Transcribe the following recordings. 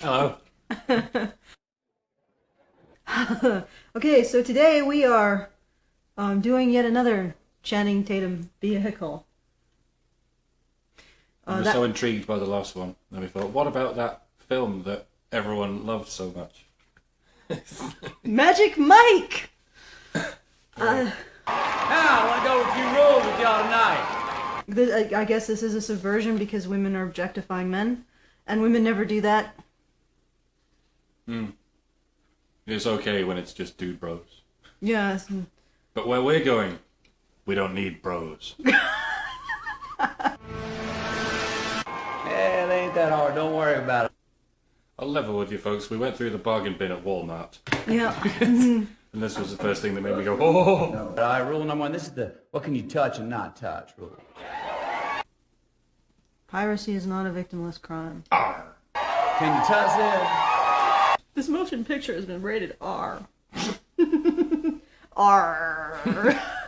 Hello. Okay, so today we are doing yet another Channing Tatum vehicle. I was so intrigued by the last one, and we thought, what about that film that everyone loved so much? Magic Mike! Now, I want to go a few rolls with y'all tonight. I guess this is a subversion because women are objectifying men, and women never do that. It's okay when it's just dude bros. Yes. But where we're going, we don't need bros. Yeah, it ain't that hard. Don't worry about it. I'll level with you folks. We went through the bargain bin at Walmart. Yeah. And this was the first thing that made me go, oh! All right, rule number one. This is the what can you touch and not touch rule. Piracy is not a victimless crime. Arr! Can you touch it? This motion picture has been rated R. R. Can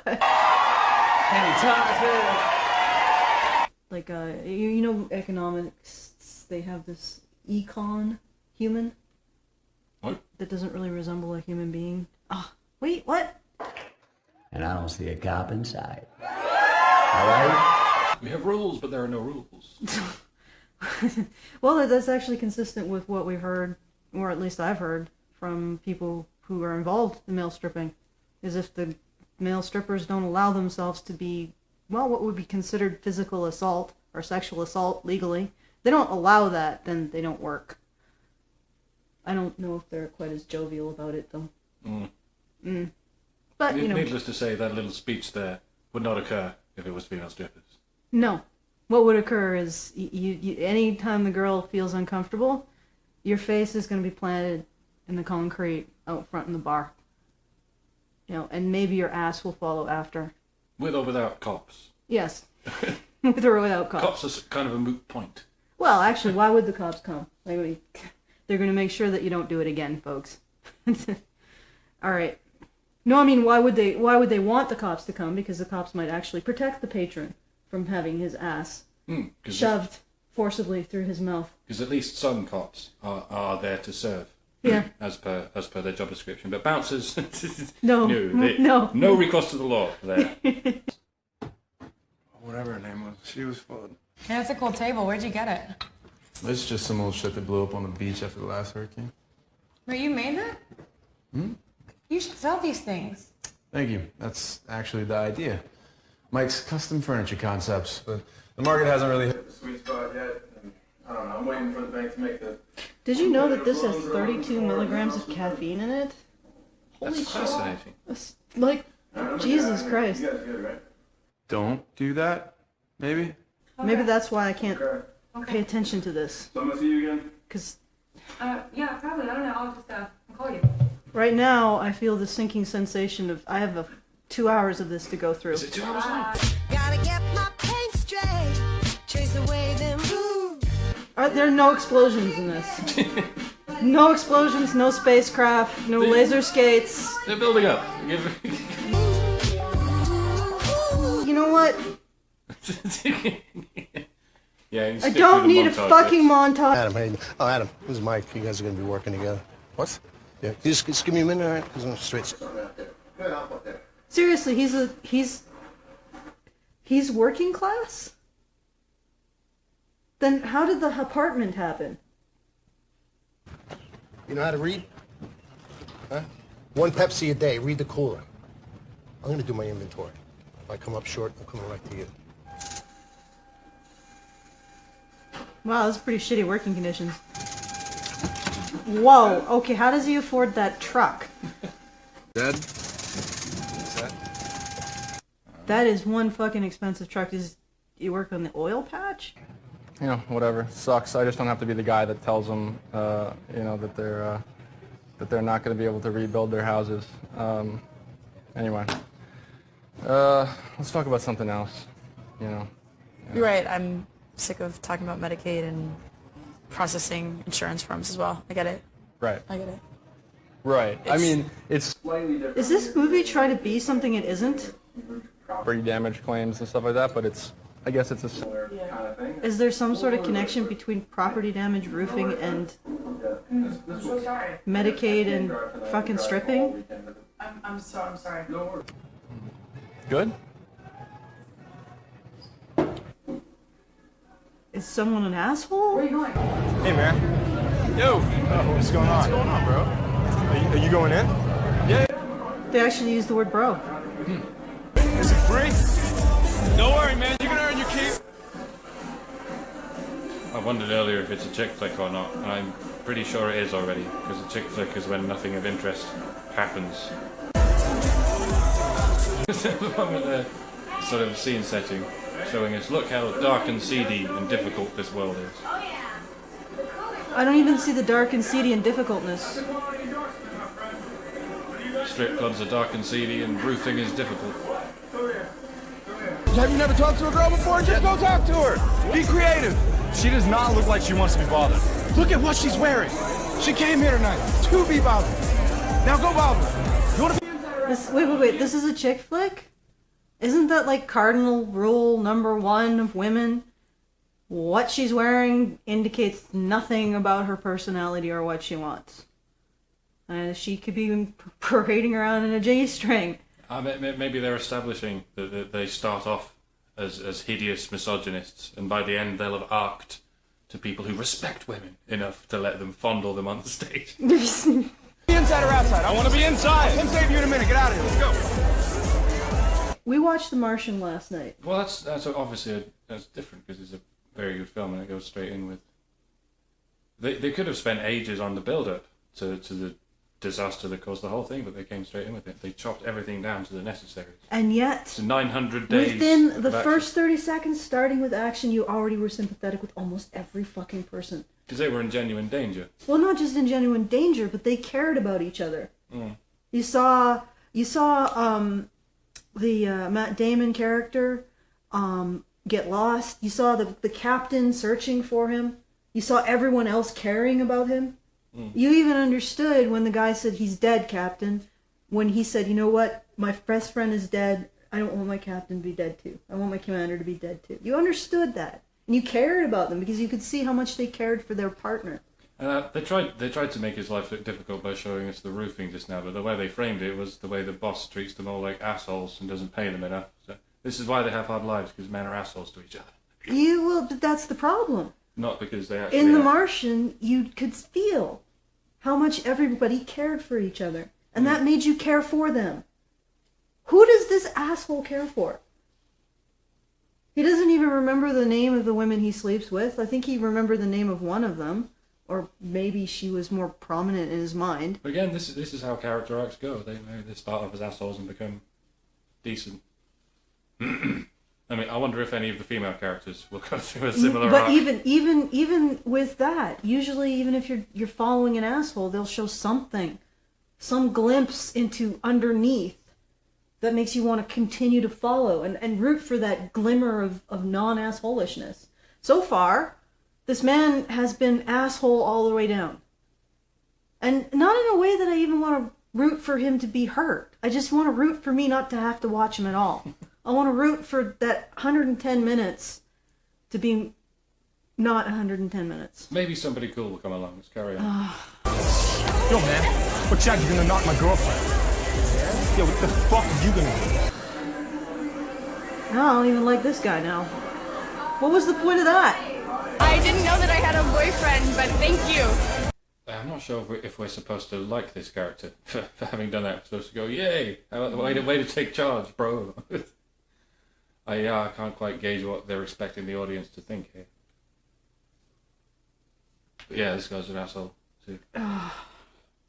you touch it? Like, you know economics, they have this econ human. What? That doesn't really resemble a human being. Ah, wait, what? And I don't see a cop inside. All right? We have rules, but there are no rules. Well, that's actually consistent with what we've heard, or at least I've heard, from people who are involved in male stripping, is if the male strippers don't allow themselves to be, well, what would be considered physical assault or sexual assault legally, they don't allow that, then they don't work. I don't know if they're quite as jovial about it, though. But, you know. Needless to say, that little speech there would not occur if it was female strippers. No. What would occur is, any time the girl feels uncomfortable, your face is going to be planted in the concrete out front in the bar. You know, and maybe your ass will follow after. With or without cops. Yes. With or without cops. Cops are kind of a moot point. Well, actually, why would the cops come? They're going to make sure that you don't do it again, folks. All right. No, I mean, why would they want the cops to come? Because the cops might actually protect the patron from having his ass shoved forcibly through his mouth. Because at least some cops are there to serve. Yeah. As per their job description. But bouncers, No. no recourse to the law there. Whatever her name was, she was fun. Yeah, that's a cool table. Where'd you get it? It's just some old shit that blew up on the beach after the last hurricane. Wait, you made that? You should sell these things. Thank you. That's actually the idea. Mike's custom furniture concepts, but the market hasn't really hit the sweet spot yet. And I don't know. I'm waiting for the bank to make the. Did you know that this has 32 milligrams of caffeine in it? Holy That's shit. fascinating. That's, like, Jesus Christ. You guys good, right? Don't do that. Maybe. Maybe that's why I can't pay attention to this. So I'm gonna see you again. Because Yeah, probably. I don't know. I'll just I'll call you. right now I feel the sinking sensation of I have 2 hours of this to go through. Is it 2 hours long? Gotta get my paint straight, chase away them blues. There are no explosions in this. No explosions, no spacecraft, no laser skates. They're building up. You know what? Yeah, I don't need a fucking montage. Adam, hey. Oh, Adam, this is Mike. You guys are going to be working together. What? Yeah. Can you just give me a minute, all right? Because I'm straight. Seriously, he's working class? Then how did the apartment happen? You know how to read? Huh? 1 Pepsi a day. Read the cooler. I'm going to do my inventory. If I come up short, I'm coming right to you. Wow, that's pretty shitty working conditions. Whoa, okay, how does he afford that truck? Dead? What's that? That is one fucking expensive truck. Is you work on the oil patch? You know, whatever. Sucks. I just don't have to be the guy that tells them, you know, that they're not going to be able to rebuild their houses. Anyway, let's talk about something else. You know. You're right. I'm sick of talking about Medicaid and processing insurance forms as well. I get it. Right. I get it. Right. I mean, it's slightly different. Is this movie trying to be something it isn't? Property damage claims and stuff like that, but it's, I guess it's a similar kind of thing. Is there some sort of connection between property damage, roofing, and I'm so sorry. Medicaid and fucking stripping. I'm sorry. Good? Is someone an asshole? Where are you going? Hey, man. Yo. Oh, what's going on? What's going on, bro? Are you going in? Yeah. They actually used the word bro. Is it free? Don't worry, man. You can earn your keep. I wondered earlier if it's a chick flick or not, and I'm pretty sure it is already, because a chick flick is when nothing of interest happens. The one with the sort of scene setting, showing us, look how dark and seedy and difficult this world is. I don't even see the dark and seedy and difficultness. Strip clubs are dark and seedy, and roofing is difficult. Have you never talked to a girl before? Just go talk to her. Be creative. She does not look like she wants to be bothered. Look at what she's wearing. She came here tonight to be bothered. Now go bother her. You want to be... Wait. This is a chick flick? Isn't that like cardinal rule number 1 of women? What she's wearing indicates nothing about her personality or what she wants. She could be parading around in a J-string. Maybe they're establishing that they start off as hideous misogynists, and by the end they'll have arced to people who respect women enough to let them fondle them on the stage. Inside or outside? I want to be inside. I'll come save you in a minute. Get out of here. Let's go. We watched The Martian last night. Well, that's obviously that's different because it's a very good film and it goes straight in with. They could have spent ages on the build-up to the disaster that caused the whole thing, but they came straight in with it. They chopped everything down to the necessaries. And yet, it's 900 days. Within the first 30 seconds, starting with action, you already were sympathetic with almost every fucking person. Because they were in genuine danger. Well, not just in genuine danger, but they cared about each other. Mm. You saw the Matt Damon character get lost. You saw the captain searching for him. You saw everyone else caring about him. Mm. You even understood when the guy said, "He's dead, Captain." When he said, "You know what? My best friend is dead. I don't want my captain to be dead too. I want my commander to be dead too." You understood that. And you cared about them because you could see how much they cared for their partner. They tried to make his life look difficult by showing us the roofing just now, but the way they framed it was the way the boss treats them all like assholes and doesn't pay them enough. So this is why they have hard lives, because men are assholes to each other. But that's the problem. Not because they actually... In The Martian, you could feel how much everybody cared for each other. And that made you care for them. Who does this asshole care for? He doesn't even remember the name of the women he sleeps with. I think he remembered the name of one of them. Or maybe she was more prominent in his mind. But again, this is how character arcs go. They start off as assholes and become decent. I mean, I wonder if any of the female characters will go through a similar arc. But even with that, usually even if you're following an asshole, they'll show something, some glimpse into underneath that makes you want to continue to follow and root for that glimmer of non-assholishness. So far, this man has been asshole all the way down. And not in a way that I even want to root for him to be hurt. I just want to root for me not to have to watch him at all. I want to root for that 110 minutes to be not 110 minutes. Maybe somebody cool will come along. Let's carry on. Yo, man. What shot you gonna knock my girlfriend? Yo, what the fuck are you gonna do? No, I don't even like this guy now. What was the point of that? I didn't know that I had a boyfriend, but thank you. I'm not sure if we're supposed to like this character for having done that. We're supposed to go, yay! Way to take charge, bro. I can't quite gauge what they're expecting the audience to think here. But yeah, this guy's an asshole too.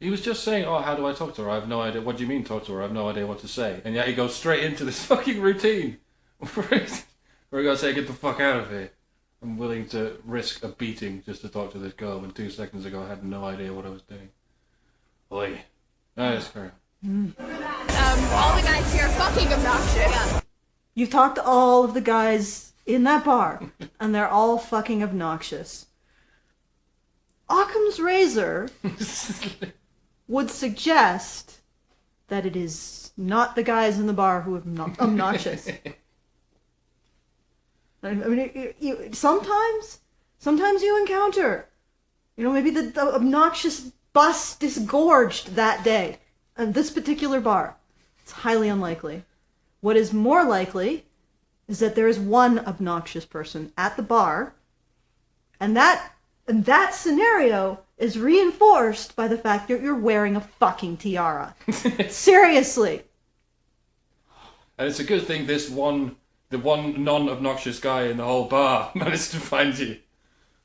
He was just saying, "Oh, how do I talk to her? I have no idea." What do you mean talk to her? I have no idea what to say. And yet he goes straight into this fucking routine. Where he goes, "Say, get the fuck out of here. I'm willing to risk a beating just to talk to this girl when 2 seconds ago I had no idea what I was doing." Oi. Nice girl. All the guys here are fucking obnoxious. You've talked to all of the guys in that bar, and they're all fucking obnoxious. Occam's razor would suggest that it is not the guys in the bar who are obnoxious. I mean, sometimes you encounter You know, maybe the obnoxious bus disgorged that day at this particular bar. It's highly unlikely. What is more likely is that there is one obnoxious person at the bar, and that scenario is reinforced by the fact that you're wearing a fucking tiara. Seriously. And it's a good thing the one non-obnoxious guy in the whole bar managed to find you.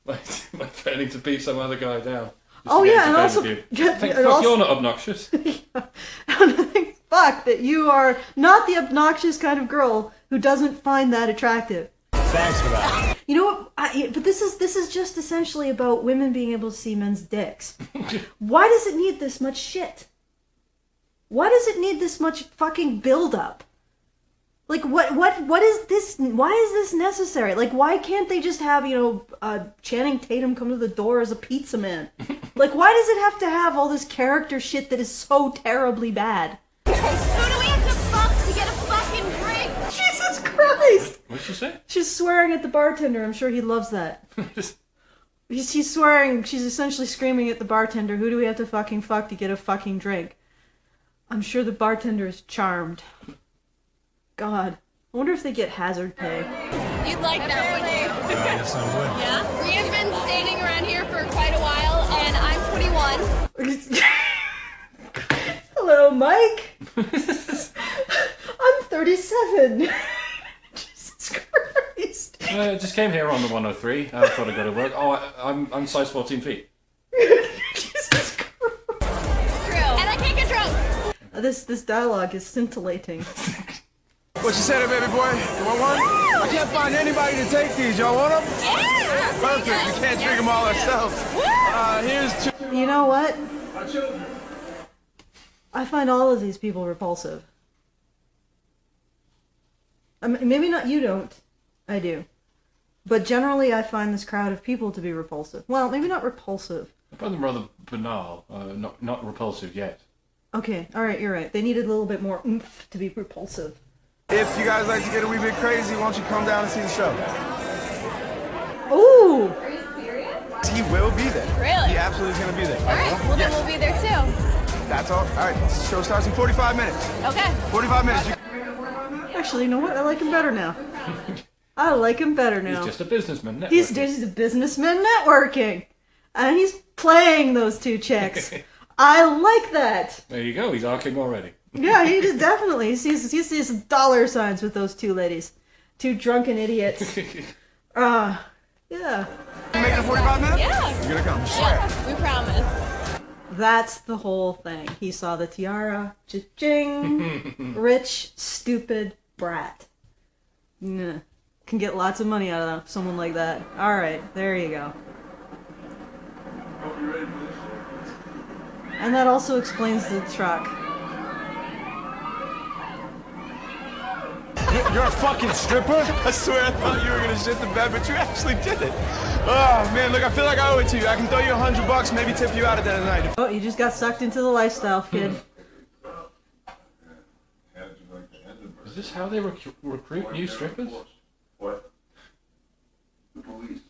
By threatening to beat some other guy down. Oh yeah, and also... you're not obnoxious. Yeah. And I think, fuck, that you are not the obnoxious kind of girl who doesn't find that attractive. Thanks for that. You know what? But this is just essentially about women being able to see men's dicks. Why does it need this much shit? Why does it need this much fucking build-up? Like, what is this? Why is this necessary? Like, why can't they just have, Channing Tatum come to the door as a pizza man? Like, why does it have to have all this character shit that is so terribly bad? Who do we have to fuck to get a fucking drink? Jesus Christ! What'd she say? She's swearing at the bartender. I'm sure he loves that. She's swearing. She's essentially screaming at the bartender, who do we have to fucking fuck to get a fucking drink? I'm sure the bartender is charmed. God. I wonder if they get hazard pay. You'd like that, wouldn't you? Yes, I would. Yeah? We have been standing around here for quite a while, and I'm 21. Hello, Mike. I'm 37. Jesus Christ. I just came here on the 103. I thought I'd go to work. Oh, I'm size 14 feet. Jesus Christ. True. And I can't get drunk. This dialogue is scintillating. What you said, baby boy? You want one? I can't find anybody to take these. Y'all want them? Yeah. Perfect. We can't drink them all ourselves. Here's two. You know what? I find all of these people repulsive. I mean, maybe not you don't. I do. But generally I find this crowd of people to be repulsive. Well, maybe not repulsive. I find them rather banal. Not repulsive yet. Okay, alright, you're right. They needed a little bit more oomph to be repulsive. If you guys like to get a wee bit crazy, why don't you come down and see the show? Ooh! Are you serious? He will be there. Really? He absolutely is going to be there. Alright, well then we'll be there too. That's all. All right, the show starts in 45 minutes. Okay. 45 minutes. Actually, you know what? I like him better now. I like him better now. He's just a businessman networking. He's just a businessman networking. And he's playing those two chicks. I like that. There you go. He's arcing already. Yeah, he just definitely he sees dollar signs with those two ladies. Two drunken idiots. Yeah. You make it in 45 minutes? Yeah. You're going to come. Yeah, we promise. That's the whole thing. He saw the tiara. Cha-ching. Rich, stupid brat. Nah. Can get lots of money out of someone like that. Alright, there you go. And that also explains the truck. You're a fucking stripper? I swear I thought you were going to shit the bed, but you actually did it. Oh, man, look, I feel like I owe it to you. I can throw you $100, maybe tip you out at the end of the night. Oh, you just got sucked into the lifestyle, kid. Is this how they recruit new strippers? What? The police.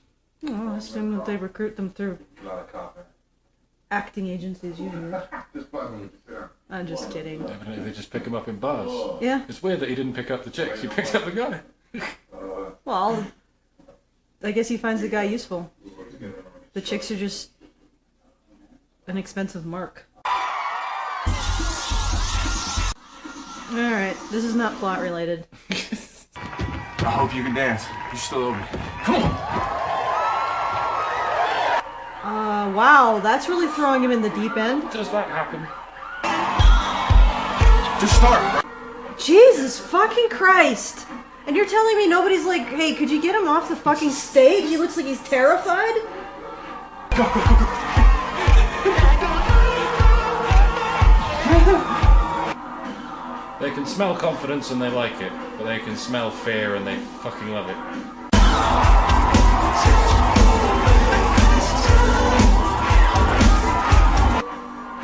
Oh, I assume that they recruit them through acting agencies usually. I'm just kidding. Definitely, they just pick him up in bars. Yeah. It's weird that he didn't pick up the chicks. He picked up the guy. Well, I guess he finds the guy useful. The chicks are just an expensive mark. Alright, this is not plot related. I hope you can dance. You still owe me. Come on. Wow, that's really throwing him in the deep end. Does that happen? Just start. Jesus fucking Christ! And you're telling me nobody's like, hey, could you get him off the fucking stage? He looks like he's terrified? Go, go, go, go. They can smell confidence and they like it, but they can smell fear and they fucking love it.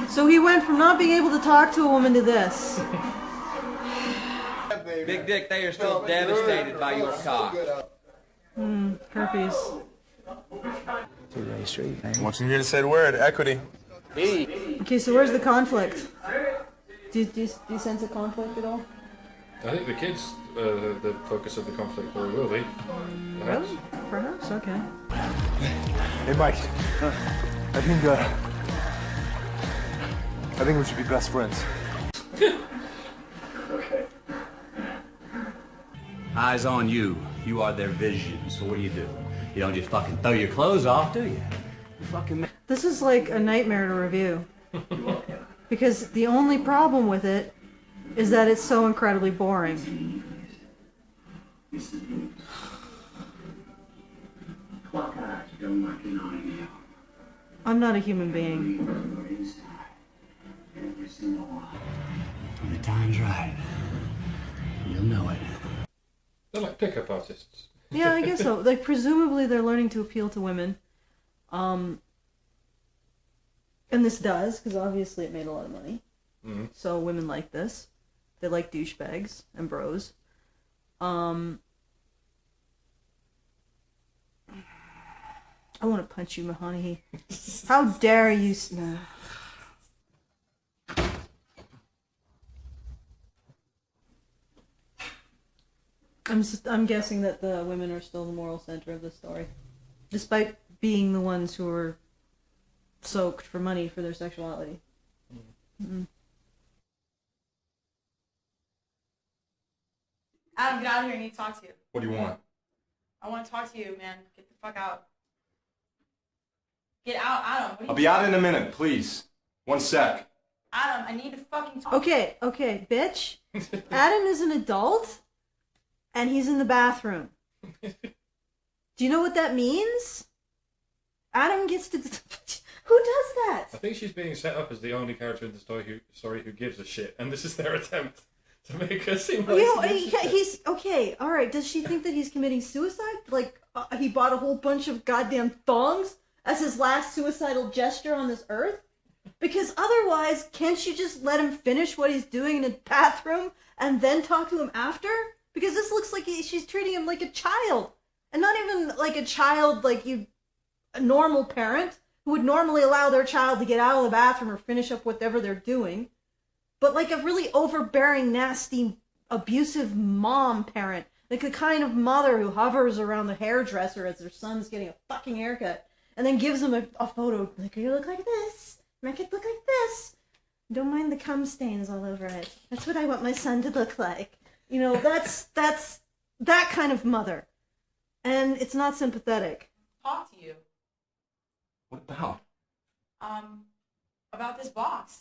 So he went from not being able to talk to a woman to this. Big Dick, they are still devastated by your cock. Herpes. two-way street, man. I want you here to say the word, equity. Okay, so where's the conflict? Do you sense a conflict at all? I think the kids, the focus of the conflict, or will be. Perhaps. Really? Perhaps, okay. Hey, Mike. I think we should be best friends. Okay. Eyes on you. You are their vision. So what do? You don't just fucking throw your clothes off, do you? You fucking. This is like a nightmare to review. Because the only problem with it is that it's so incredibly boring. I'm not a human being. When the time's right, you'll know it. They're like pickup artists. Yeah, I guess so. Like, presumably they're learning to appeal to women. And this does, because obviously it made a lot of money. Mm-hmm. So women like this. They like douchebags and bros. I want to punch you, Mahoney. How dare you... I'm guessing that the women are still the moral center of the story. Despite being the ones who are soaked for money for their sexuality. Mm-hmm. Adam, get out of here. I need to talk to you. What do you want? I want to talk to you, man. Get the fuck out. Get out, Adam. What are you I'll be out in a minute, please. 1 sec. Adam, I need to fucking talk. Okay, bitch. Adam is an adult, and he's in the bathroom. Do you know what that means? Adam gets to... Who does that? I think she's being set up as the only character in the story who gives a shit, and this is their attempt to make her seem like... You know, he's... Okay, alright, does she think that he's committing suicide? Like, he bought a whole bunch of goddamn thongs as his last suicidal gesture on this earth? Because otherwise, can't you just let him finish what he's doing in the bathroom and then talk to him after? Because this looks like she's treating him like a child. And not even like a child like a normal parent who would normally allow their child to get out of the bathroom or finish up whatever they're doing. But like a really overbearing, nasty, abusive mom parent. Like the kind of mother who hovers around the hairdresser as their son's getting a fucking haircut. And then gives him a photo. Like, you look like this. Make it look like this. Don't mind the cum stains all over it. That's what I want my son to look like. You know, that's that kind of mother. And it's not sympathetic. Talk to you. What about? About this box.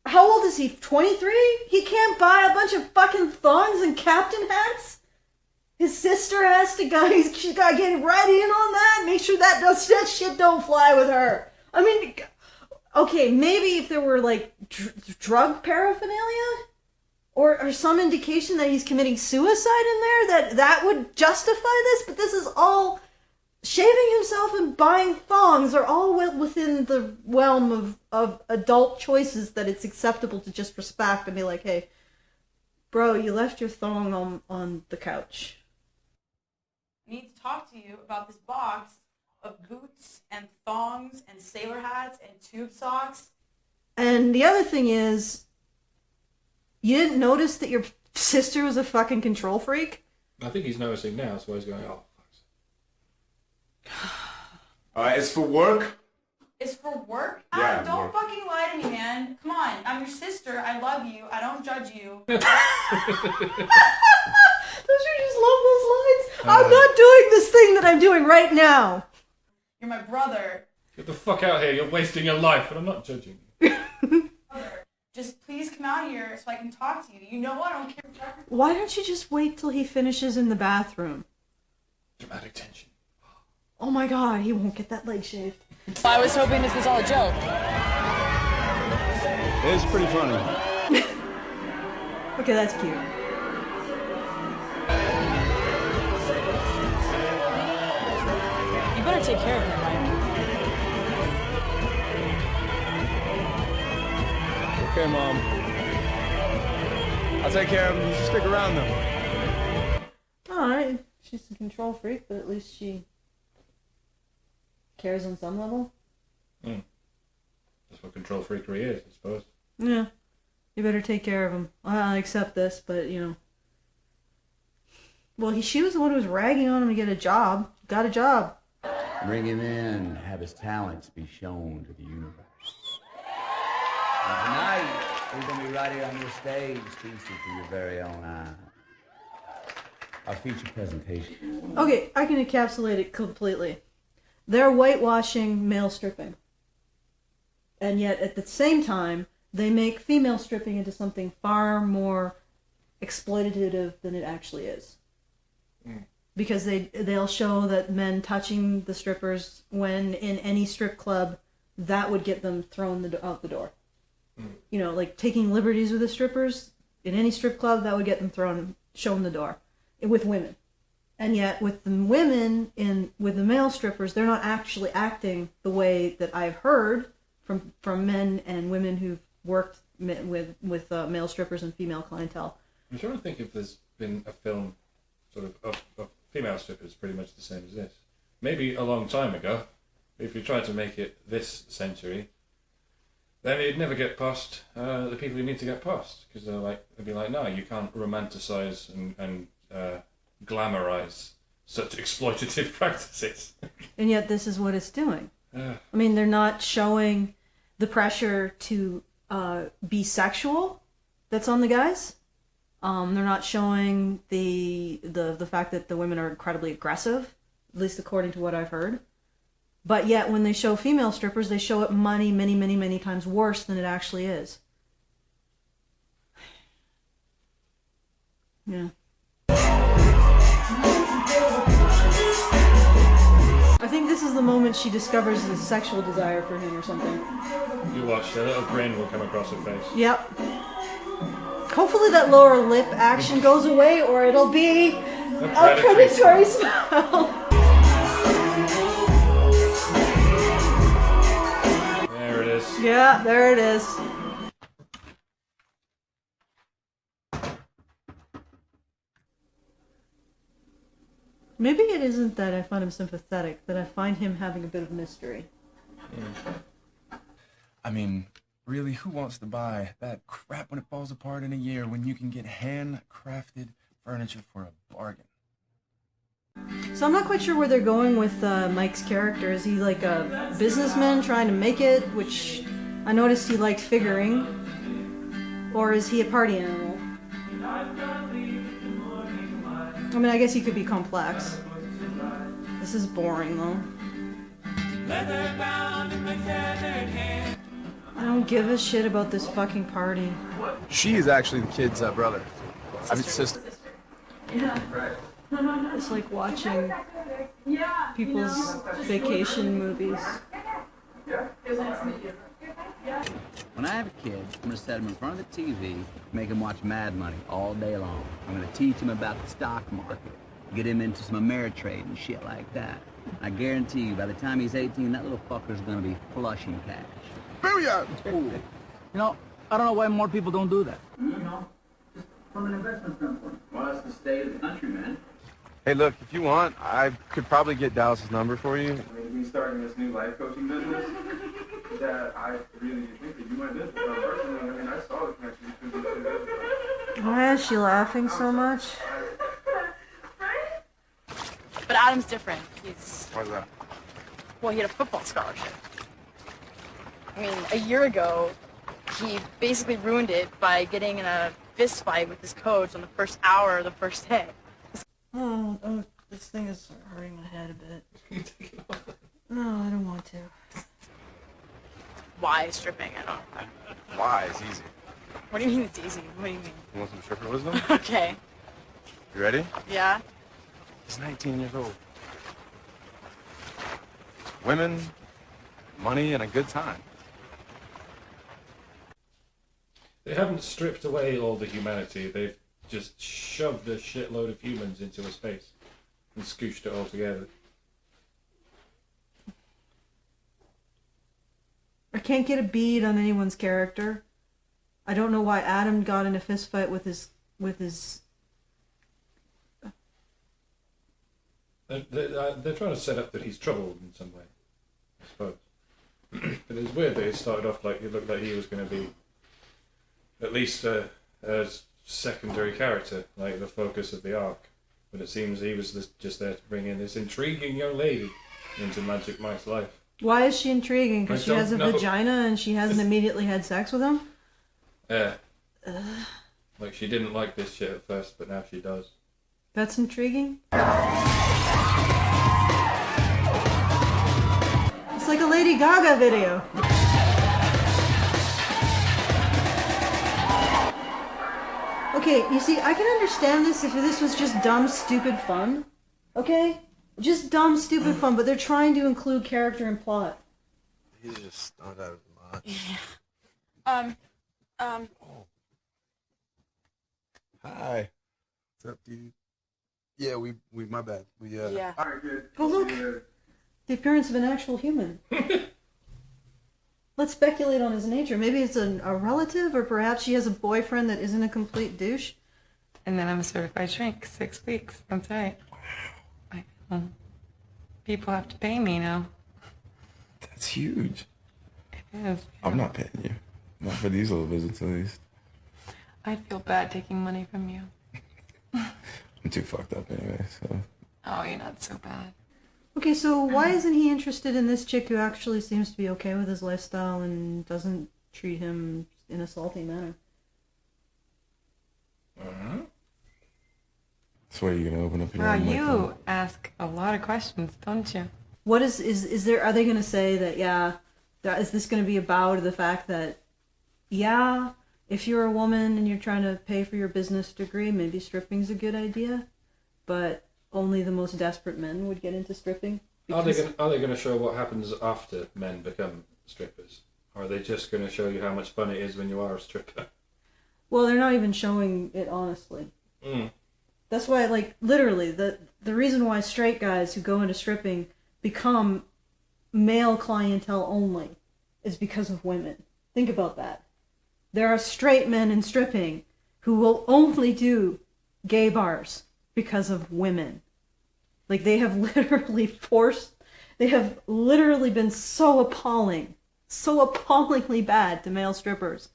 How old is he? 23? He can't buy a bunch of fucking thongs and captain hats? His sister has to go. She's got to get right in on that. Make sure that shit don't fly with her. I mean, okay, maybe if there were like drug paraphernalia or some indication that he's committing suicide in there, that would justify this. But this is all shaving himself and buying thongs are all within the realm of adult choices that it's acceptable to just respect and be like, hey, bro, you left your thong on the couch. I need to talk to you about this box of boots and thongs and sailor hats and tube socks. And the other thing is, you didn't notice that your sister was a fucking control freak? I think he's noticing now, so he's going, oh, fuck. It's for work? It's for work? Yeah, Adam, don't work. fucking lie to me, man. Come on, I'm your sister. I love you. I don't judge you. Don't you just love those lines? I'm not doing this thing that I'm doing right now. You're my brother. Get the fuck out here, you're wasting your life, and I'm not judging you. Just please come out here so I can talk to you. You know I don't care. Why don't you just wait till he finishes in the bathroom? Dramatic tension. Oh my god, he won't get that leg shaved. I was hoping this was all a joke. It's pretty funny. Okay, that's cute. You better take care of him, Mike. Okay, Mom. I'll take care of him. You should stick around, though. Alright, she's a control freak, but at least she cares on some level. That's what control freakery is, I suppose. Yeah. You better take care of him. I accept this, but, you know. Well, she was the one who was ragging on him to get a job. Got a job. Bring him in, have his talents be shown to the universe. And tonight, he's going to be right here on your stage, feasting through your very own eyes. Our feature presentation. Okay, I can encapsulate it completely. They're whitewashing male stripping. And yet, at the same time, they make female stripping into something far more exploitative than it actually is. Because they'll show that men touching the strippers when in any strip club, that would get them thrown out the door. You know, like taking liberties with the strippers in any strip club, that would get them shown the door with women. And yet with the women with the male strippers, they're not actually acting the way that I've heard from men and women who've worked with male strippers and female clientele. I'm trying to think if there's been a film sort of female strippers pretty much the same as this. Maybe a long time ago. If you tried to make it this century, then you'd never get past the people you need to get past, because they'd be like, no, you can't romanticize and glamorize such exploitative practices. And yet this is what it's doing. I mean, they're not showing the pressure to be sexual that's on the guys. They're not showing the fact that the women are incredibly aggressive, at least according to what I've heard. But yet, when they show female strippers, they show it many, many, many, many times worse than it actually is. Yeah. I think this is the moment she discovers the sexual desire for him or something. You watch, a little grin will come across her face. Yep. Hopefully that lower lip action goes away, or it'll be a predatory smell. There it is. Yeah, there it is. Maybe it isn't that I find him sympathetic, that I find him having a bit of mystery. I mean, really, who wants to buy that crap when it falls apart in a year when you can get handcrafted furniture for a bargain? So I'm not quite sure where they're going with Mike's character. Is he like a businessman trying to make it, which I noticed he liked figuring, or is he a party animal? I mean, I guess he could be complex. This is boring, though. I don't give a shit about this fucking party. She is actually the kid's brother. I mean, sister. Yeah. It's like watching people's vacation movies. When I have a kid, I'm going to set him in front of the TV, make him watch Mad Money all day long. I'm going to teach him about the stock market, get him into some Ameritrade and shit like that. I guarantee you, by the time he's 18, that little fucker's going to be flush in cash. Booyah! Ooh. You know, I don't know why more people don't do that. You know, just from an investment standpoint. Well, that's the state of the country, man. Hey, look, if you want, I could probably get Dallas's number for you. I mean, me starting this new life coaching business, that I really think that you might benefit from personally. I mean, I saw the connection between these two. Why is she laughing so much? But Adam's different. Why's that? Well, he had a football scholarship. I mean, a year ago, he basically ruined it by getting in a fist fight with his coach on the first hour of the first day. Oh, this thing is hurting my head a bit. No, I don't want to. Why stripping? I don't. Why? It's easy. What do you mean it's easy? What do you mean? You want some stripper wisdom? Okay. You ready? Yeah? He's 19 years old. Women, money, and a good time. They haven't stripped away all the humanity. They've just shoved a shitload of humans into a space and scooched it all together. I can't get a bead on anyone's character. I don't know why Adam got in a fist fight with his. They're trying to set up that he's troubled in some way. clothes. But it's weird that it started off like it looked like he was going to be at least a secondary character, like the focus of the arc. But it seems he was just there to bring in this intriguing young lady into Magic Mike's life. Why is she intriguing? Because she has a vagina and she hasn't immediately had sex with him? Yeah. Like, she didn't like this shit at first, but now she does. That's intriguing? It's like a Lady Gaga video. Okay, you see, I can understand this if this was just dumb, stupid fun. Okay? Just dumb, stupid fun, but they're trying to include character and plot. He's just stoned out of his mind. Yeah. Hi. What's up, dude? Yeah, we my bad. Yeah. All right, good. Oh, look. The appearance of an actual human. Let's speculate on his nature. Maybe it's a relative, or perhaps she has a boyfriend that isn't a complete douche. And then I'm a certified shrink. 6 weeks. That's right. I know. People have to pay me now. That's huge. It is. I'm not paying you. Not for these little visits, at least. I feel bad taking money from you. I'm too fucked up anyway, so... Oh, you're not so bad. Okay, so why isn't he interested in this chick who actually seems to be okay with his lifestyle and doesn't treat him in a salty manner? So are you gonna open up your Wow, own you microphone? ask a lot of questions, don't you? What is there, are they going to say that, is this going to be about the fact that, if you're a woman and you're trying to pay for your business degree, maybe stripping's a good idea, but only the most desperate men would get into stripping? Are they going to show what happens after men become strippers? Or are they just going to show you how much fun it is when you are a stripper? Well, they're not even showing it honestly. That's why, like, literally, the reason why straight guys who go into stripping become male clientele only is because of women. Think about that. There are straight men in stripping who will only do gay bars because of women. Like, they have literally been so appallingly bad to male strippers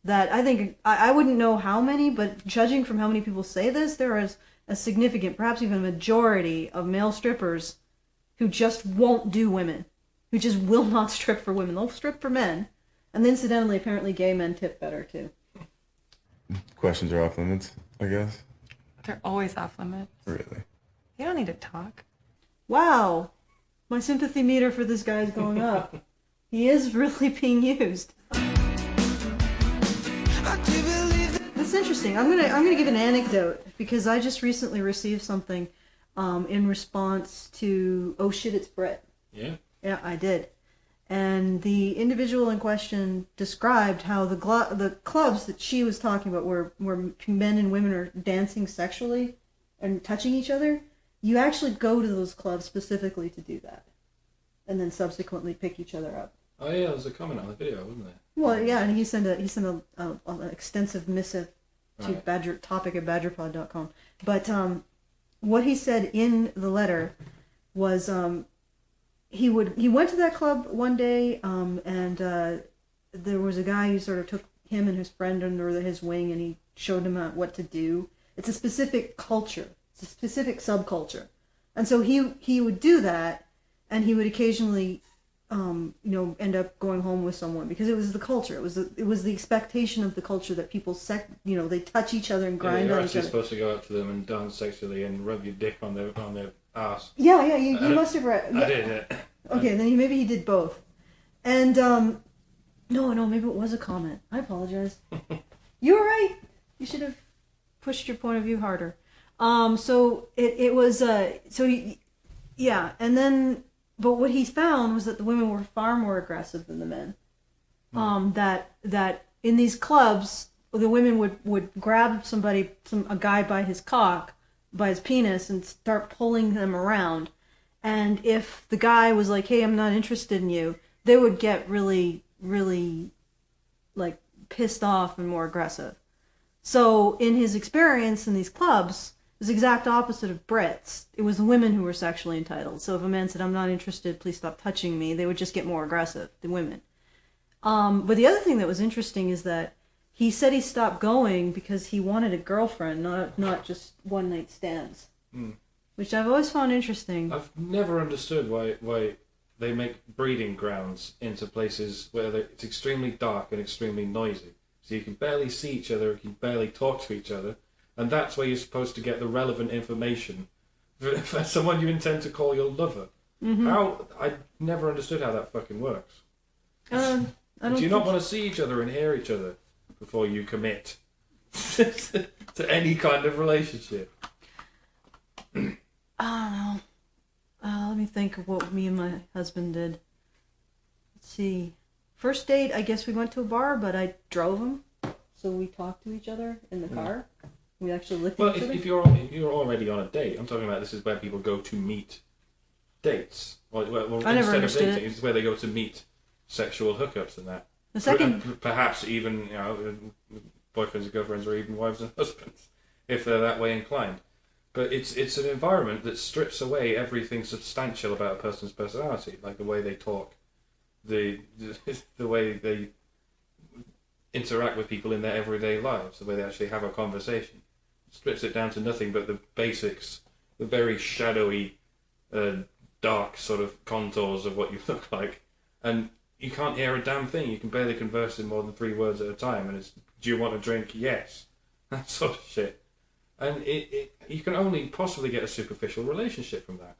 that I think, I wouldn't know how many, but judging from how many people say this, there is a significant, perhaps even a majority of male strippers who just won't do women, who just will not strip for women. They'll strip for men, and incidentally, apparently gay men tip better too. Questions are off limits, I guess. They're always off limits. Really? You don't need to talk. Wow, my sympathy meter for this guy is going up. He is really being used. That's interesting. I'm gonna give an anecdote because I just recently received something in response to "Oh shit, it's Brett." Yeah. Yeah, I did. And the individual in question described how the clubs that she was talking about where men and women are dancing sexually and touching each other, you actually go to those clubs specifically to do that. And then subsequently pick each other up. Oh yeah, there was a comment on the video, wasn't there? Well, yeah, and he sent an extensive missive to Right. topic@badgerpod.com. But what he said in the letter was he went to that club one day, and there was a guy who sort of took him and his friend under his wing, and he showed him what to do. It's a specific culture. It's a specific subculture. And so he would do that, and he would occasionally end up going home with someone because it was the culture. It was the expectation of the culture that people they touch each other and grind you're on each actually other. supposed to go up to them and dance sexually and rub your dick on their ass. Yeah, you must have read. I did, yeah. Okay, then maybe he did both. And no, maybe it was a comment. I apologize. You were right. You should have pushed your point of view harder. So it was yeah, and then. But what he found was that the women were far more aggressive than the men. That in these clubs, the women would grab a guy by his cock, by his penis, and start pulling them around. And if the guy was like, "Hey, I'm not interested in you," they would get really, really, pissed off and more aggressive. So in his experience in these clubs, was the exact opposite of Brett's. It was the women who were sexually entitled. So if a man said, I'm not interested, please stop touching me, they would just get more aggressive, the women. But the other thing that was interesting is that he said he stopped going because he wanted a girlfriend, not just one-night stands. Which I've always found interesting. I've never understood why they make breeding grounds into places where it's extremely dark and extremely noisy. So you can barely see each other, you can barely talk to each other, and that's where you're supposed to get the relevant information for someone you intend to call your lover. How? I never understood how that fucking works. Do you not want to see each other and hear each other before you commit to any kind of relationship? I don't know. Let me think of what me and my husband did. Let's see. First date, I guess we went to a bar, but I drove him, so we talked to each other in the car. We actually looked at each other. If you're already on a date, I'm talking about this is where people go to meet dates. I never understood dating, it's where they go to meet sexual hookups and that. The second, and perhaps even boyfriends and girlfriends, or even wives and husbands, if they're that way inclined. But it's an environment that strips away everything substantial about a person's personality, like the way they talk, the way they interact with people in their everyday lives, the way they actually have a conversation. It strips it down to nothing but the basics, the very shadowy, dark sort of contours of what you look like, and you can't hear a damn thing. You can barely converse in more than 3 words at a time, and it's, do you want a drink? Yes. That sort of shit. And you can only possibly get a superficial relationship from that.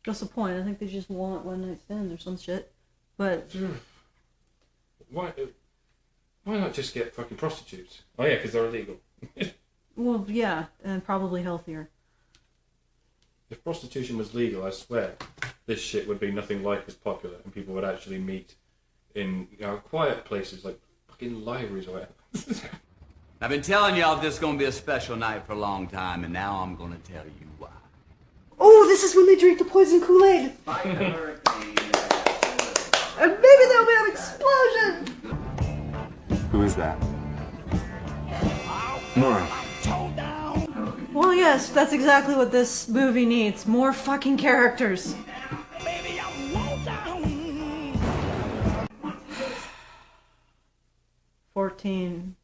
What's the point? I think they just want one night stand or some shit. But why not just get fucking prostitutes? Oh yeah, because they're illegal. Well, yeah, and probably healthier. If prostitution was legal, I swear, this shit would be nothing like as popular, and people would actually meet in quiet places like fucking libraries or whatever. I've been telling y'all this is going to be a special night for a long time, and now I'm going to tell you why. Oh, this is when they drink the poison Kool-Aid. And maybe there'll be an explosion. Who is that? Nora. Well, yes, that's exactly what this movie needs. More fucking characters. 14.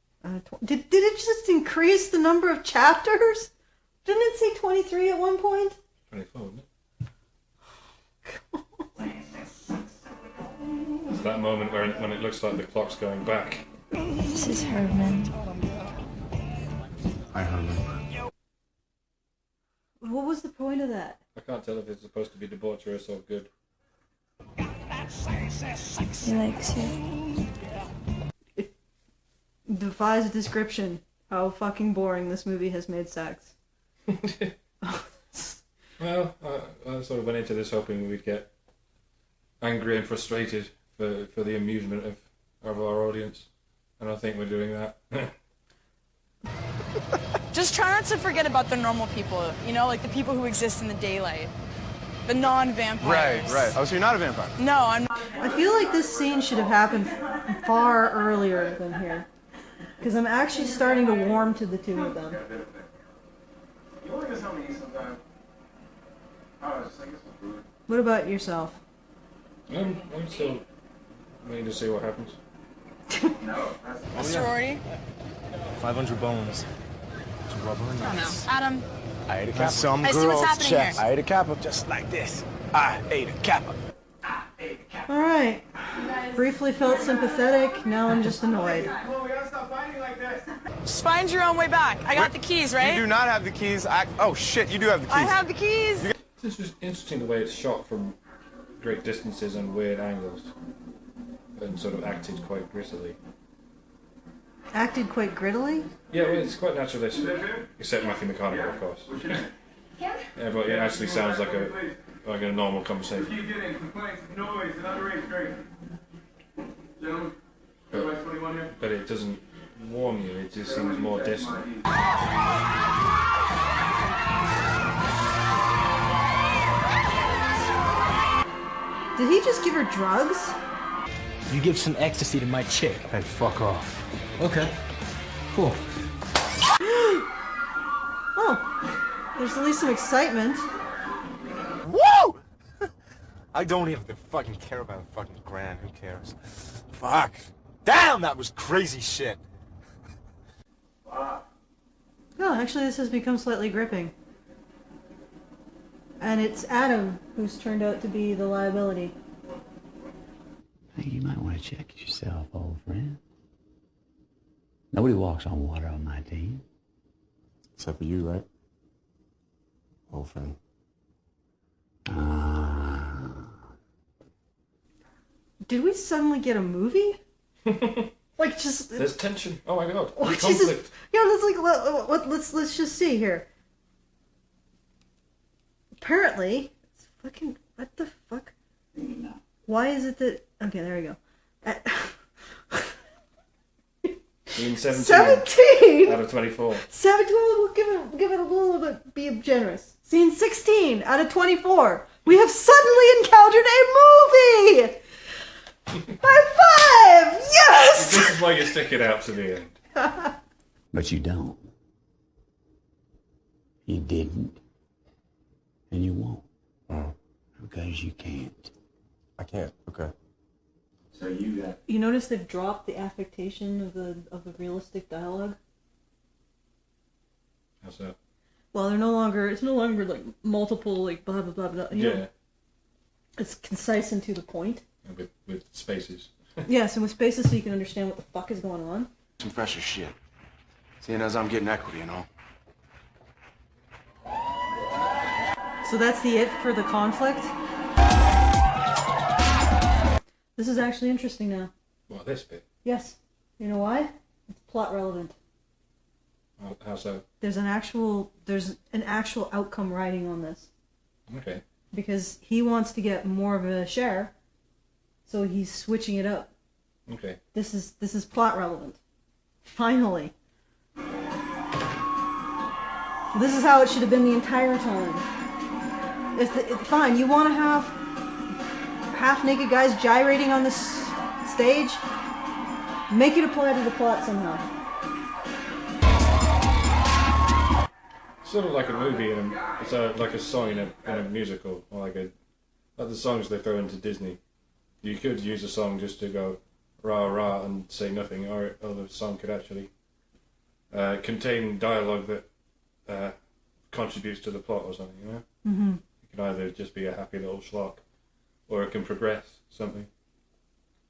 Did it just increase the number of chapters? Didn't it say 23 at one point? 24, isn't it? It's that moment when it looks like the clock's going back. This is Herman. Hi, Herman. What was the point of that? I can't tell if it's supposed to be debaucherous or good. He likes you. It defies description how fucking boring this movie has made sex. Well, I sort of went into this hoping we'd get angry and frustrated for the amusement of our audience, and I think we're doing that. Just try not to forget about the normal people, you know, like the people who exist in the daylight. The non-vampires. Right. Oh, so you're not a vampire? No, I'm not. I feel like this scene should have happened far earlier than here. Because I'm actually starting to warm to the two of them. You want to get something to eat sometime? Oh, just like some food. What about yourself? I'm still waiting to see what happens. No, A sorority? 500 bones. To rubber and Oh, no. ice. Adam. I ate a kappa. Some I see what's girls happening check. here. I ate a kappa just like this. I ate a kappa. Alright. Briefly felt sympathetic, now I'm just annoyed. We gotta stop fighting like this. Just find your own way back. I got the keys, right? You do not have the keys. Oh, shit, you do have the keys. I have the keys. It's just interesting the way it's shot from great distances and weird angles, and sort of acted quite grittily. Acted quite grittily? Yeah, well, it's quite naturalistic, except Matthew McConaughey, of course. Yeah, but it actually sounds like a normal conversation. Keep getting complaints of noise and underage drinking. Gentlemen, everybody's 21 here? But it doesn't warm you, it just seems more distant. Did he just give her drugs? You give some ecstasy to my chick. Hey, fuck off. Okay. Cool. Oh. There's at least some excitement. Woo! I don't even fucking care about a fucking grand. Who cares? Fuck. Damn, that was crazy shit. No, actually, this has become slightly gripping. And it's Adam who's turned out to be the liability. Hey, you might want to check yourself, old friend. Nobody walks on water on my team. Except for you, right? Old friend. Did we suddenly get a movie? Like just There's tension. Oh my god. Oh, There's Jesus. conflict. Yeah, let's just see here. Apparently, it's fucking what the fuck? Why is it that? Okay, there we go. Scene 17. 17 out of 24. 17. We'll give it a little bit. Be generous. Scene 16 out of 24. We have suddenly encountered a movie. High five! Yes. This is why you stick it out to the end. But you don't. You didn't. And you won't. Oh. Because you can't. I can't. Okay. So you got. You notice they've dropped the affectation of the realistic dialogue. How's that? Well, they're no longer. It's no longer like multiple like blah blah blah blah. You know, it's concise and to the point. And with spaces. Yes, and with spaces so you can understand what the fuck is going on. Some fresher shit. Seeing as I'm getting equity and all. So that's the it for the conflict. This is actually interesting now. What, this bit? Yes. You know why? It's plot relevant. How so? There's an actual outcome riding on this. Okay. Because he wants to get more of a share, so he's switching it up. Okay. This is plot relevant. Finally. This is how it should have been the entire time. Fine, you want to have half-naked guys gyrating on this stage? Make it apply to the plot somehow. Sort of like a movie, and it's like a song in a musical, or like the songs they throw into Disney. You could use a song just to go rah rah and say nothing, or the song could actually contain dialogue that contributes to the plot or something. You know, it can either just be a happy little schlock, or it can progress something.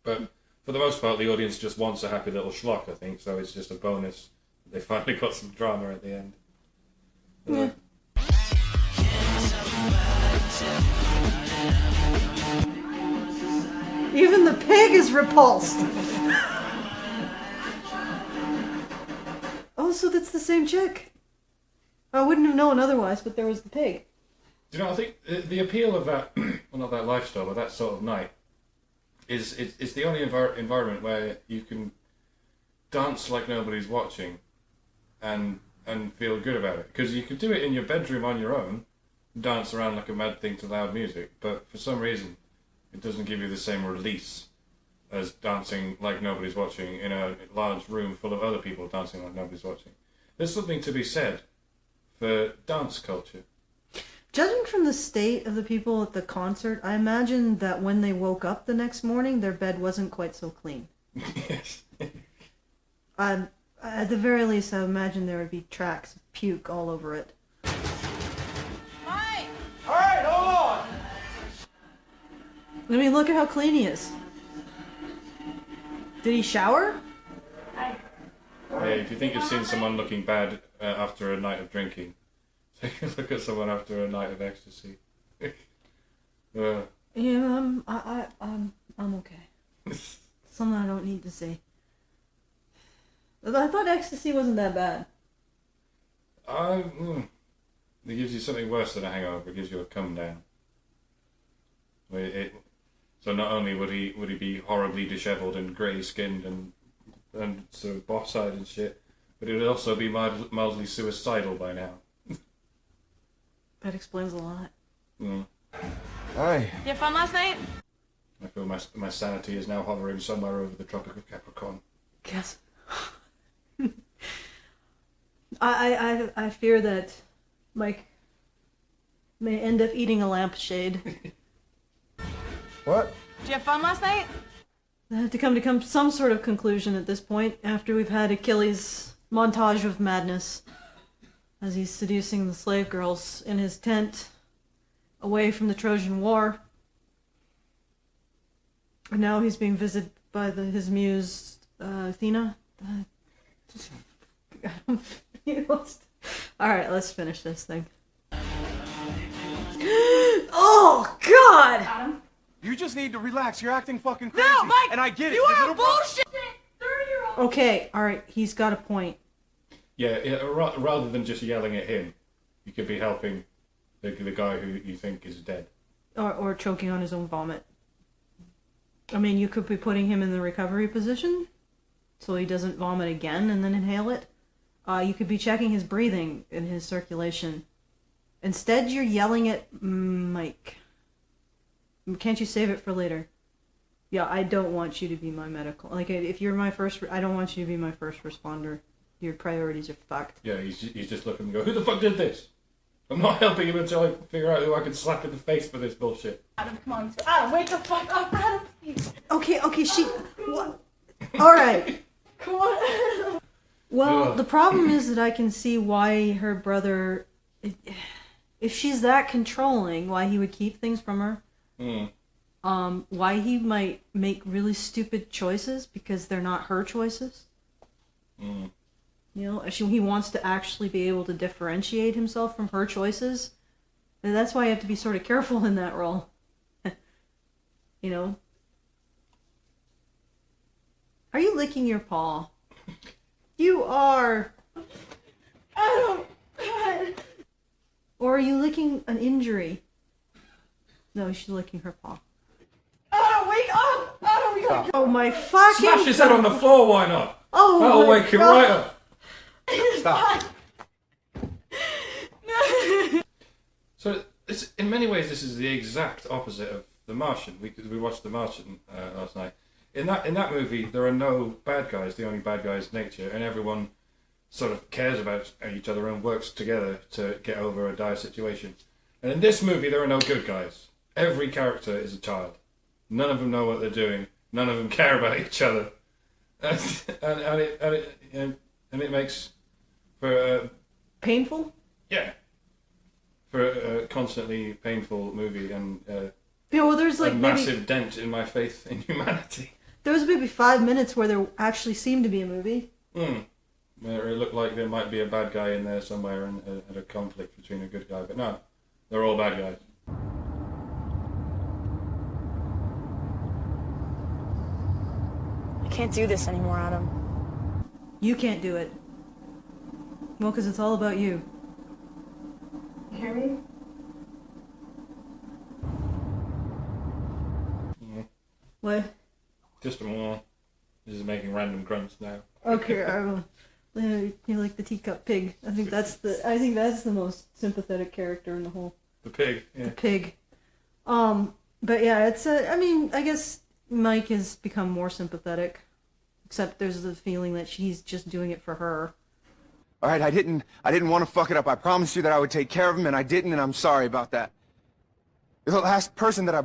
But for the most part, the audience just wants a happy little schlock, I think. So it's just a bonus. They finally got some drama at the end. Yeah. Even the pig is repulsed. Oh, so that's the same chick. I wouldn't have known otherwise, but there was the pig. Do you know, I think the appeal of that, well, not that lifestyle, but that sort of night, is it's the only environment where you can dance like nobody's watching and feel good about it. Because you could do it in your bedroom on your own, dance around like a mad thing to loud music, but for some reason it doesn't give you the same release as dancing like nobody's watching in a large room full of other people dancing like nobody's watching. There's something to be said for dance culture. Judging from the state of the people at the concert, I imagine that when they woke up the next morning, their bed wasn't quite so clean. Yes. At the very least, I imagine there would be tracks of puke all over it. Mike! Alright, hold on! I mean, look at how clean he is. Did he shower? Hey, if you think you've seen someone looking bad after a night of drinking, take a look at someone after a night of ecstasy. Yeah, I'm okay. Something I don't need to see. I thought ecstasy wasn't that bad. It gives you something worse than a hangover. It gives you a come down. So not only would he be horribly dishevelled and grey-skinned and sort of boss-eyed and shit, but it would also be mildly suicidal by now. That explains a lot. Hi. You have fun last night? I feel my sanity is now hovering somewhere over the Tropic of Capricorn. Guess. I fear that Mike may end up eating a lampshade. What? Did you have fun last night? I have to come to some sort of conclusion at this point, after we've had Achilles' montage of madness, as he's seducing the slave girls in his tent, away from the Trojan War. And now he's being visited by his muse, Athena. Alright, let's finish this thing. Oh, God! Adam? You just need to relax. You're acting fucking crazy. No, Mike! And I get it. You Your are little brother- bullshit! 30-year-old! Okay, alright, he's got a point. Yeah, rather than just yelling at him, you could be helping the guy who you think is dead. Or choking on his own vomit. I mean, you could be putting him in the recovery position, so he doesn't vomit again and then inhale it. You could be checking his breathing and his circulation. Instead, you're yelling at Mike. Can't you save it for later? Yeah, I don't want you to be my medical... Like, if you're my first... I don't want you to be my first responder. Your priorities are fucked. Yeah, he's just looking and go, who the fuck did this? I'm not helping him until I figure out who I can slap in the face for this bullshit. Adam, come on. Adam, wake the fuck up, Adam, please. Okay, she... What? Alright. Come on. Well, the problem is that I can see why her brother... If she's that controlling, why he would keep things from her. Why he might make really stupid choices because they're not her choices. You know, he wants to actually be able to differentiate himself from her choices. And that's why you have to be sort of careful in that role. You know? Are you licking your paw? You are! Adam! God! Or are you licking an injury? No, she's licking her paw. Adam, wake up! Adam, we gotta Oh my fucking... Smash his head on the floor, why not? Oh That'll my wake him God. right up. Stop. So, in many ways, this is the exact opposite of The Martian. We watched The Martian last night. In that movie, there are no bad guys. The only bad guy is nature, and everyone sort of cares about each other and works together to get over a dire situation. And in this movie, there are no good guys. Every character is a child. None of them know what they're doing. None of them care about each other, and it makes for painful. Yeah, for a constantly painful movie and Yeah, well, there's like a massive dent in my faith in humanity. There was maybe 5 minutes where there actually seemed to be a movie. Where it looked like there might be a bad guy in there somewhere and a conflict between a good guy, but no, they're all bad guys. I can't do this anymore, Adam. You can't do it. Well, because it's all about you. You hear me? What? Just more. This is making random grunts now. Okay, I will. You like the teacup pig. I think that's the most sympathetic character in the whole. The pig. Yeah. The pig. But yeah, it's I guess Mike has become more sympathetic. Except there's the feeling that she's just doing it for her. All right, I didn't want to fuck it up. I promised you that I would take care of him, and I didn't, and I'm sorry about that. You're the last person that I...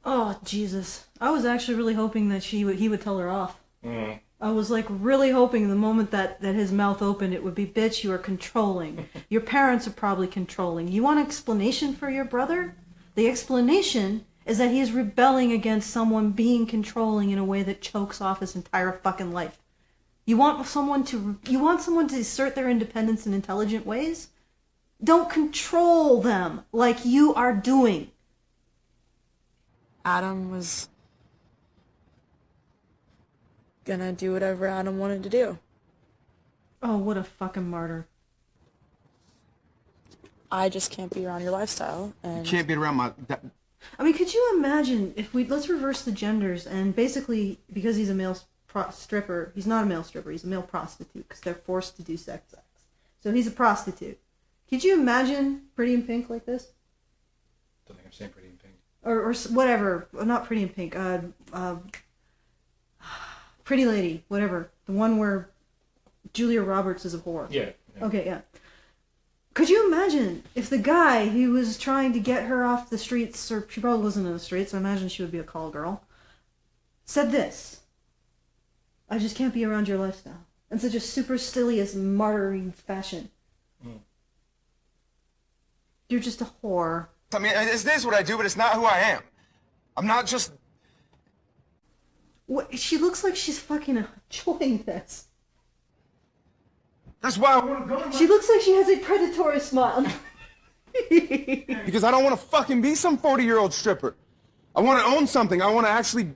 Oh, Jesus. I was actually really hoping that he would tell her off. Mm. I was like really hoping the moment that his mouth opened it would be, bitch, you are controlling. Your parents are probably controlling. You want an explanation for your brother? The explanation is that he is rebelling against someone being controlling in a way that chokes off his entire fucking life. You want someone to assert their independence in intelligent ways? Don't control them like you are doing. Adam was gonna do whatever Adam wanted to do. Oh, what a fucking martyr. I just can't be around your lifestyle, and... You can't be around my... I mean, could you imagine if let's reverse the genders, and basically, because he's a male stripper, he's not a male stripper, he's a male prostitute, because they're forced to do sex acts. So he's a prostitute. Could you imagine Pretty in Pink like this? Don't think I've seen Pretty in Pink. Or whatever, not Pretty in Pink, Pretty Lady, whatever. The one where Julia Roberts is a whore. Yeah. Okay, yeah. Could you imagine if the guy who was trying to get her off the streets, or she probably wasn't in the streets, so I imagine she would be a call girl, said this: I just can't be around your lifestyle. In such a supercilious, martyring fashion. You're just a whore. I mean, it is what I do, but it's not who I am. I'm not just... What? She looks like she's fucking enjoying this. That's why I want to go. She looks like she has a predatory smile. Because I don't want to fucking be some 40-year-old stripper. I want to own something. I want to actually...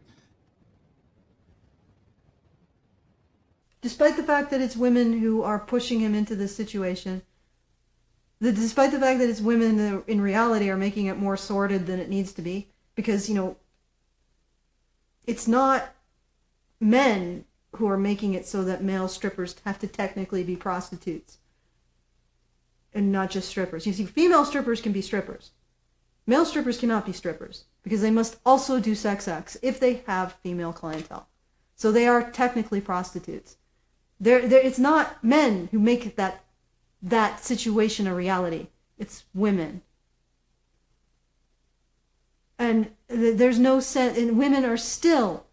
Despite the fact that it's women who are pushing him into this situation, despite the fact that it's women that in reality are making it more sordid than it needs to be, because, you know, it's not men who are making it so that male strippers have to technically be prostitutes and not just strippers. You see, female strippers can be strippers. Male strippers cannot be strippers because they must also do sex acts if they have female clientele. So they are technically prostitutes. It's not men who make that situation a reality. It's women. And there's no sense, and women are still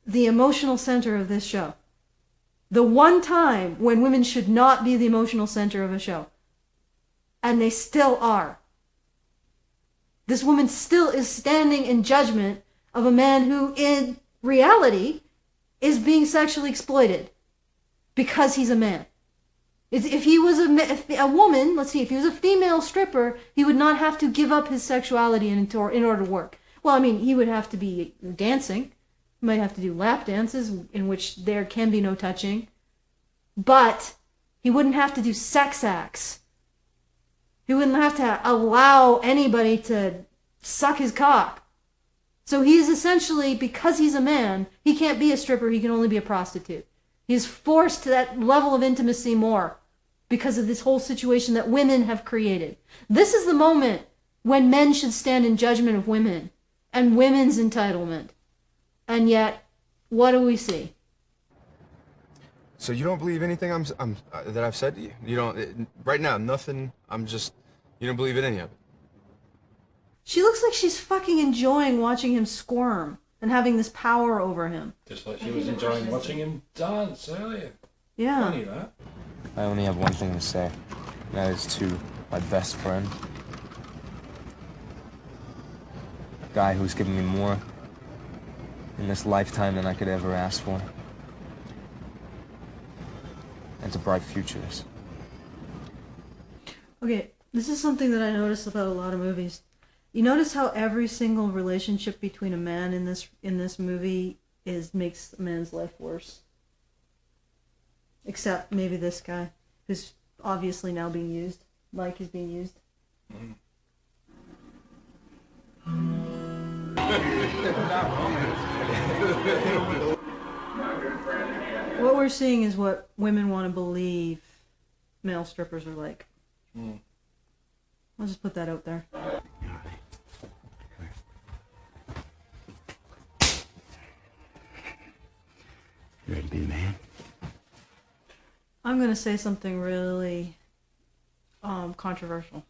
the emotional center of this show. The one time when women should not be the emotional center of a show. And they still are. This woman still is standing in judgment of a man who, in reality, is being sexually exploited because he's a man. If he was a woman, let's see, if he was a female stripper, he would not have to give up his sexuality in order to work. Well, I mean, he would have to be dancing. He might have to do lap dances in which there can be no touching. But he wouldn't have to do sex acts. He wouldn't have to allow anybody to suck his cock. So he's essentially, because he's a man, he can't be a stripper, he can only be a prostitute. He's forced to that level of intimacy more because of this whole situation that women have created. This is the moment when men should stand in judgment of women and women's entitlement. And yet, what do we see? So you don't believe anything that I've said to you? You don't, right now, nothing, you don't believe in any of it? She looks like she's fucking enjoying watching him squirm and having this power over him. Just like she was enjoying watching him dance earlier. Yeah. Funny that. I only have one thing to say. And that is to my best friend. A guy who's given me more in this lifetime than I could ever ask for. And to bright futures. Okay, this is something that I notice about a lot of movies. You notice how every single relationship between a man in this movie makes a man's life worse. Except maybe this guy, who's obviously now being used. Like he's being used. What we're seeing is what women want to believe male strippers are like. I'll just put that out there. You ready to be a man? I'm going to say something really controversial.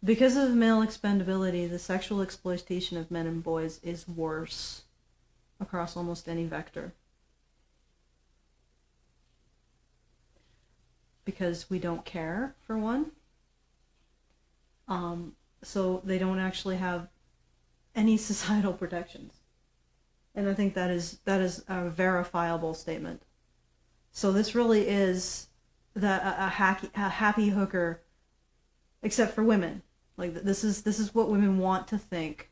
Because of male expendability, the sexual exploitation of men and boys is worse across almost any vector. Because we don't care, for one. So they don't actually have any societal protections. And I think that is a verifiable statement. So this really is a happy hooker, except for women. Like this is what women want to think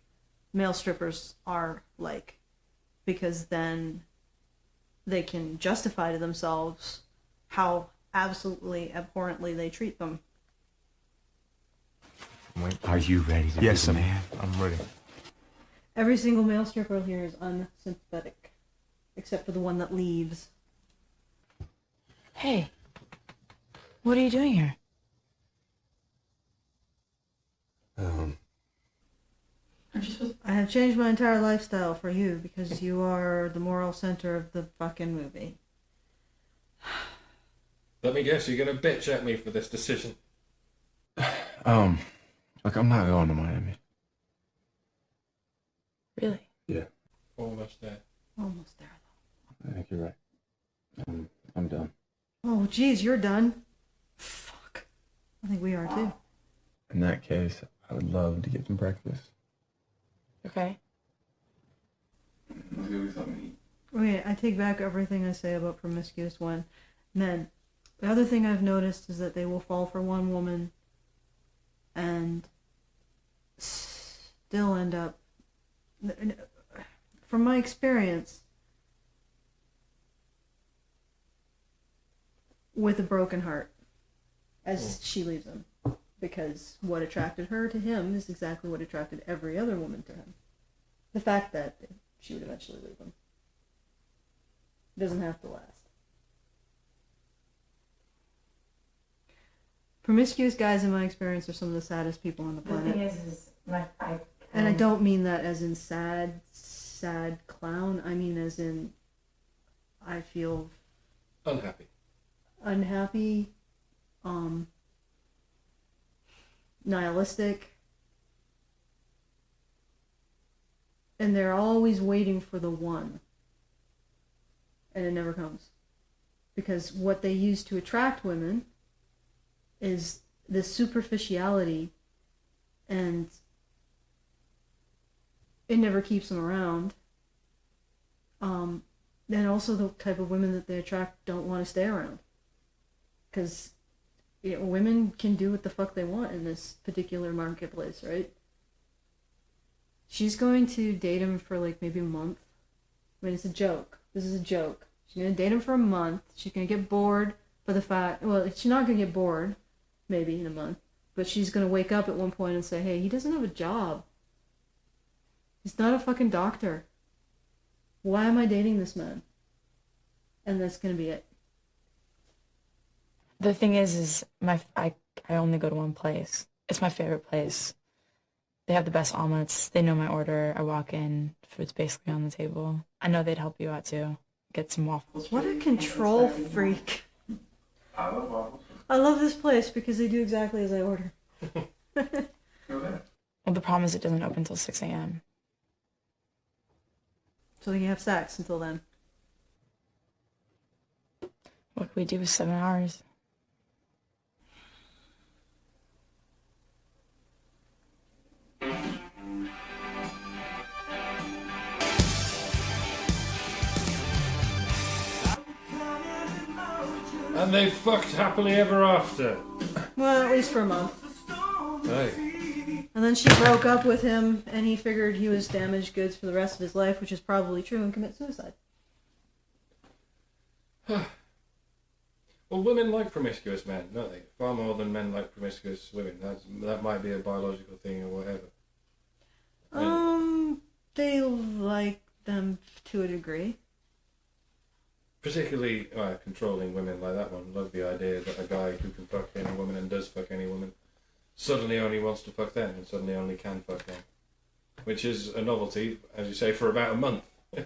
male strippers are like, because then they can justify to themselves how absolutely abhorrently they treat them. Are you ready to be a man? I'm ready. Every single male stripper here is unsympathetic, except for the one that leaves. Hey, what are you doing here? I have changed my entire lifestyle for you because you are the moral center of the fucking movie. Let me guess, you're going to bitch at me for this decision. Look, I'm not going to Miami. Really? Yeah, Almost there. Almost there, I think you're right. I'm done. though. Oh, geez, you're done. Fuck. I think we are, too. In that case, I would love to get some breakfast. Okay. Let's go get something to eat. Okay, I take back everything I say about promiscuous men. The other thing I've noticed is that they will fall for one woman and still end up, from my experience, with a broken heart as she leaves him. Because what attracted her to him is exactly what attracted every other woman to him. The fact that she would eventually leave him. It doesn't have to last. Promiscuous guys, in my experience, are some of the saddest people on the planet. The thing is and I don't mean that as in sad clown. I mean as in, I feel unhappy, nihilistic, and they're always waiting for the one, and it never comes, because what they use to attract women is this superficiality, and it never keeps them around. And also the type of women that they attract don't want to stay around, because women can do what the fuck they want in this particular marketplace, right? She's going to date him for like maybe a month. I mean, it's a joke. This is a joke. She's going to date him for a month. She's going to get bored by the fact... Well, she's not going to get bored, maybe, in a month. But she's going to wake up at one point and say, hey, he doesn't have a job. He's not a fucking doctor. Why am I dating this man? And that's going to be it. The thing is I only go to one place. It's my favorite place. They have the best omelets. They know my order. I walk in, food's basically on the table. I know they'd help you out too. Get some waffles. What a control freak. I love waffles. I love this place because they do exactly as I order. Well, the problem is it doesn't open until 6 a.m. So you have sex until then. What can we do with 7 hours? And they fucked happily ever after. Well, at least for a month. Hey. And then she broke up with him, and he figured he was damaged goods for the rest of his life, which is probably true, and commit suicide. Well, women like promiscuous men, don't they? Far more than men like promiscuous women. That might be a biological thing or whatever. They like them to a degree. Particularly controlling women like that one. Love the idea that a guy who can fuck any woman and does fuck any woman suddenly only wants to fuck them and suddenly only can fuck them. Which is a novelty, as you say, for about a month. And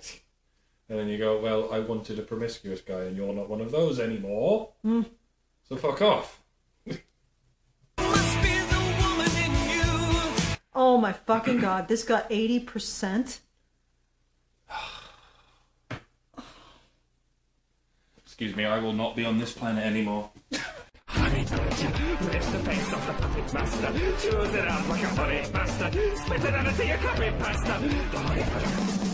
then you go, well, I wanted a promiscuous guy and you're not one of those anymore. So fuck off. Oh my fucking god, this got 80%. Excuse me, I will not be on this planet anymore. Honey badger, rip the face off the puppet master, choose it out like a honey master, spit it out into your copy pasta. The honey badger.